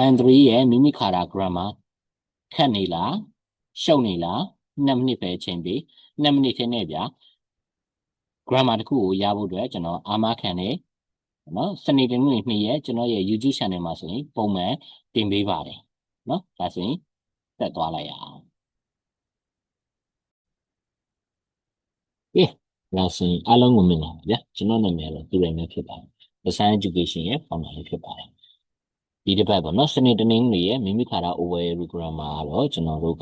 Andri ရဲ့မိမိခါရာ grammar ခက်နေလားရှုပ်နေလား2 မိနစ်ပဲအချိန်ပေး2 မိနစ်ထဲနဲ့ဗျာ grammar တစ်ခုကိုရဖို့အတွက်ကျွန်တော်အာမခံနေနော်စနေတနင်္ဂနွေနေ့ရဲ့ကျွန်တော်ရဲ့ YouTube channel မှာဆိုရင်ပုံမှန်တင်ပေးပါတယ်နော်ဒါဆိုရင်တက်သွားလိုက်ရအောင်ဒါဆိုရင်အားလုံးကိုမြင်လာပါဗျာကျွန်တော်နာမည်ကတော့သူရိုင်းပဲဖြစ်ပါတယ် Design Education ရဲ့ founder လေးဖြစ်ပါတယ်ဒီတစ်ပတ်ပေါ့နော်စနေတနင်္ဂနွေရဲ့မိမိခါရာ overview grammar ကတော့ကျွန်တော်တို့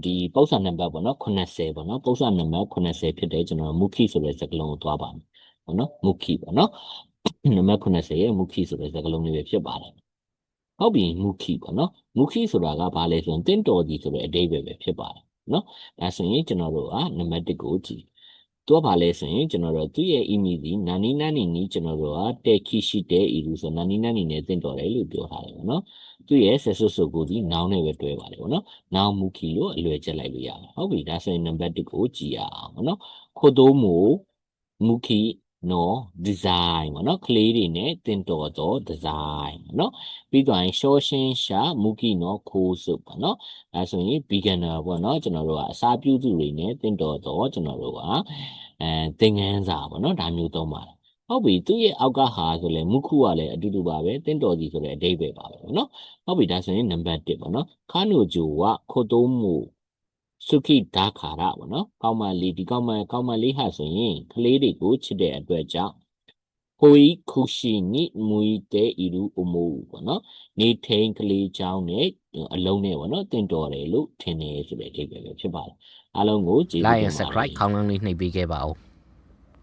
ဒီပု္ပ္ပာနံပါတ်ပေါ့နော်80ပေါ့နော်ပု္ပ္ပာနံပါတ်80ဖြစ်တဲ့ကျွန်တော်မုခိဆိုတဲ့စကားလုံးကိုသွားပါမယ်ပေါ့နော်မုခိပေါ့နော်နံပါတ်80ရဲ့မုခိဆိုတဲ့စကားလုံးလေးပဲဖြစ်ပါတယ်ဟုတ်ပြီမုခိပေါ့နော်မုခိဆိုတာကဘာလဲဆိုရင်တင့်တော်ကြီးဆိုတဲ့အဓိပ္ပာယ်ပဲဖြစ်ပါတယ်နော်ဒါဆိုရင်ကျွန်တော်တို့ကနံပါတ်1ကိုကြည့်သူကဘာလဲဆိုရင်ကျွန်တော်တို့သူ့ရဲ့ email ဒီနာနီနာနီနီကျွန်တော်တို့ကတက်ခိရှိတဲ့ဤလို့ဆိုနာနီနာနီနဲ့တင့်တော်တယ်လို့ပြောထားတယ်ပေါ့နော်သူ့ရဲ့ဆက်ဆွဆိုကိုဒီနောင်နဲ့ပဲတွဲပါတယ်ပေါ့နော်နောင်မူခီလို့အလွယ်ချက်လိုက်လို့ရပါတယ်ဟုတ်ပြီဒါဆိုရင်နံပါတ်1ကိုကြည့်ရအောင်ပေါ့နော်ခိုတိုးမူမူခီနော်ဒီဇိုင်းပေါ့နော်ကလေးတွေနဲ့တင့်တော်သောဒီဇိုင်းပေါ့နော်ပြီးတော့ရှောရှင်းရှာမူခီနော်ခိုးစုပေါ့နော်ဒါဆိုရင် beginner ပေါ့နော်ကျွန်တော်တို့ကအစာပြုသူတွေနဲ့တင့်တော်သောကျွန်တော်တို့ကသင်ခန်းစာပေါ့နော်ဒါမျိုးသုံးပါတယ်ဟုတ်ပြီသူ့ရဲ့အောက်ကဟာဆိုလဲမုခုကလည်းအတူတူပါပဲတင့်တော်ကြီးဆိုတဲ့အဓိပ္ပာယ်ပါပဲပေါ့နော်ဟုတ်ပြီဒါဆိုရင်နံပါတ်1ပေါ့နော်ခါနိုဂျိုဝခိုတိုးမူစုခိဒါခါရပေါ့နော်ကောင်းမလေးဒီကောင်းမလေးဟာဆိုရင်ကလေးတွေကိုချစ်တဲ့အတွက်ကြောင့်ဟိုဤခုရှိနိမူတဲ့ဤလူအမိုးပေါ့နော်နေထိန်ကလေးချောင်းနဲ့အလုံးနဲ့ပေါ့နော်တင့်တော်တယ်လို့ထင်တယ်ဆိုတဲ့အဓိပ္ပာယ်ပဲဖြစ်ပါတယ်အားလုံးကိုကျေးဇူးတင်ပါတယ် Like and subscribe ခေါင်းလုံးလေးနှိပ်ပေးခဲ့ပါဦး